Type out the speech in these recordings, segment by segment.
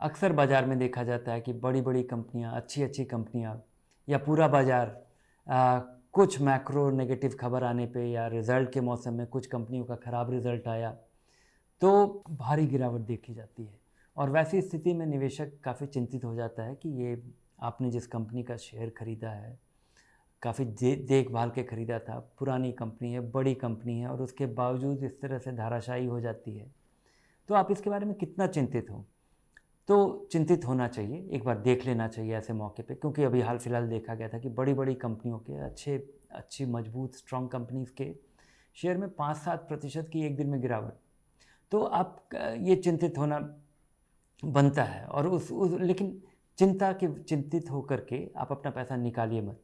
अक्सर बाज़ार में देखा जाता है कि बड़ी-बड़ी कंपनियाँ, अच्छी-अच्छी कंपनियाँ या पूरा बाज़ार कुछ मैक्रो नेगेटिव खबर आने पे या रिज़ल्ट के मौसम में कुछ कंपनियों का ख़राब रिज़ल्ट आया, तो भारी गिरावट देखी जाती है। और वैसी स्थिति में निवेशक काफ़ी चिंतित हो जाता है कि ये आपने जिस कंपनी का शेयर खरीदा है, काफ़ी देखभाल के खरीदा था, पुरानी कंपनी है, बड़ी कंपनी है और उसके बावजूद इस तरह से धराशायी हो जाती है। तो आप इसके बारे में कितना चिंतित हो? तो चिंतित होना चाहिए, एक बार देख लेना चाहिए ऐसे मौके पे, क्योंकि अभी हाल-फिलहाल देखा गया था कि बड़ी-बड़ी कंपनियों के अच्छी मजबूत स्ट्रॉन्ग कंपनीज़ के शेयर में 5-7% की एक दिन में गिरावट। तो आप ये चिंतित होना बनता है और उस लेकिन चिंतित होकर के आप अपना पैसा निकालिए मत।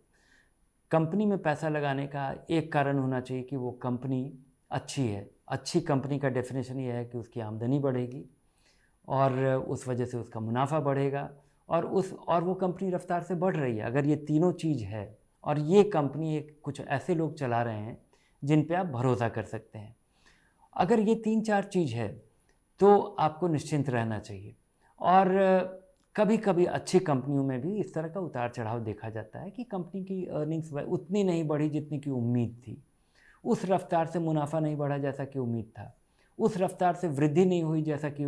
कंपनी में पैसा लगाने का एक कारण होना चाहिए कि वो कंपनी अच्छी है। अच्छी कंपनी का डेफ़िनेशन ये है कि उसकी आमदनी बढ़ेगी और उस वजह से उसका मुनाफ़ा बढ़ेगा और वो कंपनी रफ़्तार से बढ़ रही है। अगर ये तीनों चीज़ है और ये कंपनी एक कुछ ऐसे लोग चला रहे हैं, जिन पे आप भरोसा कर सकते हैं। अगर ये 3-4 चीज़ है, तो आपको निश्चिंत रहना चाहिए। और कभी-कभी अच्छी कंपनियों में भी इस तरह का उतार-चढ़ाव देखा जाता है कि कंपनी की अर्निंग्स व उतनी नहीं बढ़ी जितनी की उम्मीद थी। उस रफ़्तार से मुनाफ़ा नहीं बढ़ा जैसा कि उम्मीद था। उस रफ़्तार से वृद्धि नहीं हुई जैसा कि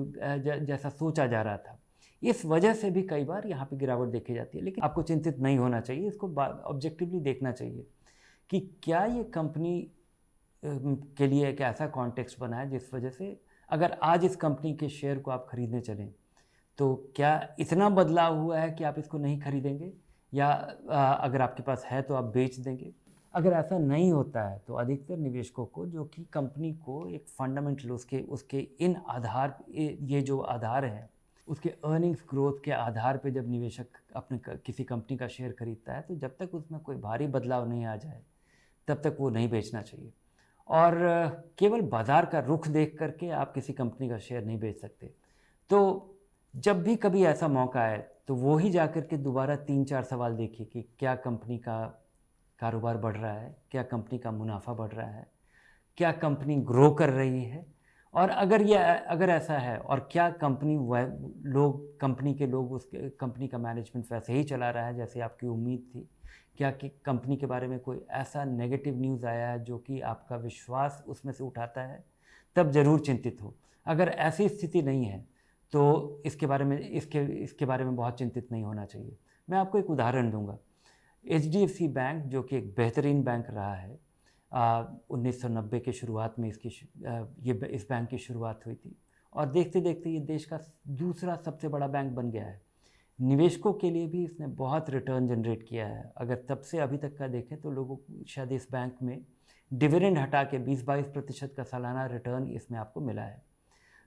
जैसा सोचा जा रहा था। इस वजह से भी कई बार यहाँ पे गिरावट देखी जाती है, लेकिन आपको चिंतित नहीं होना चाहिए, इसको ऑब्जेक्टिवली देखना चाहिए कि क्या ये कंपनी के लिए एक ऐसा कॉन्टेक्स्ट बना है जिस वजह से अगर आज इस कंपनी के शेयर को आप खरीदने चलें, तो क्या इतना बदलाव हुआ है कि आप इसको नहीं खरीदेंगे या अगर आपके पास है तो आप बेच देंगे? अगर ऐसा नहीं होता है तो अधिकतर निवेशकों को जो कि कंपनी को एक फंडामेंटल उसके उसके इन आधार ये जो आधार है, उसके अर्निंग्स ग्रोथ के आधार पे जब निवेशक अपने किसी कंपनी का शेयर खरीदता है, तो जब तक उसमें कोई भारी बदलाव नहीं आ जाए, तब तक वो नहीं बेचना चाहिए। और केवल बाज़ार का रुख देख कर के आप किसी कंपनी का शेयर नहीं बेच सकते। तो जब भी कभी ऐसा मौका आए, तो वो ही जाकर के दोबारा 3-4 सवाल देखिए कि क्या कंपनी का कारोबार बढ़ रहा है? क्या कंपनी का मुनाफ़ा बढ़ रहा है? क्या कंपनी ग्रो कर रही है? और अगर ऐसा है और क्या कंपनी के लोग उसके कंपनी का मैनेजमेंट वैसे ही चला रहा है जैसे आपकी उम्मीद थी? क्या कि कंपनी के बारे में कोई ऐसा नेगेटिव न्यूज़ आया है जो कि आपका विश्वास उसमें से उठाता है? तब ज़रूर चिंतित हो। अगर ऐसी स्थिति नहीं है, तो इसके बारे में बहुत चिंतित नहीं होना चाहिए। मैं आपको एक उदाहरण दूँगा। एचडीएफसी बैंक जो कि एक बेहतरीन बैंक रहा है, 1990 के शुरुआत में इस बैंक की शुरुआत हुई थी और देखते-देखते ये देश का दूसरा सबसे बड़ा बैंक बन गया है। निवेशकों के लिए भी इसने बहुत रिटर्न जनरेट किया है। अगर तब से अभी तक का देखें तो लोगों को शायद इस बैंक में डिविडेंड हटा के 20-22% का सालाना रिटर्न इसमें आपको मिला है।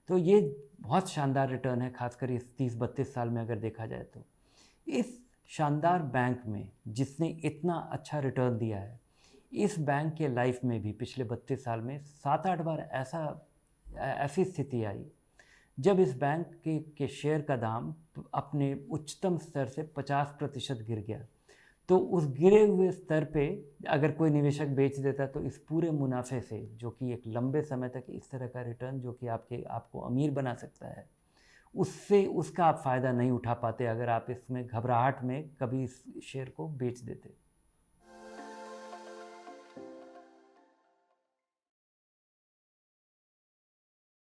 तो ये बहुत शानदार रिटर्न है, ख़ासकर इस 30-32 साल में अगर देखा जाए तो। इस शानदार बैंक में जिसने इतना अच्छा रिटर्न दिया है, इस बैंक के लाइफ में भी पिछले 32 साल में 7-8 बार ऐसी स्थिति आई, जब इस बैंक के शेयर का दाम अपने उच्चतम स्तर से 50% गिर गया। तो उस गिरे हुए स्तर पे अगर कोई निवेशक बेच देता तो इस पूरे मुनाफ़े से, जो कि एक लंबे समय तक इस तरह का रिटर्न जो कि आपको अमीर बना सकता है, उसका आप फ़ायदा नहीं उठा पाते अगर आप इसमें घबराहट में कभी इस शेयर को बेच देते।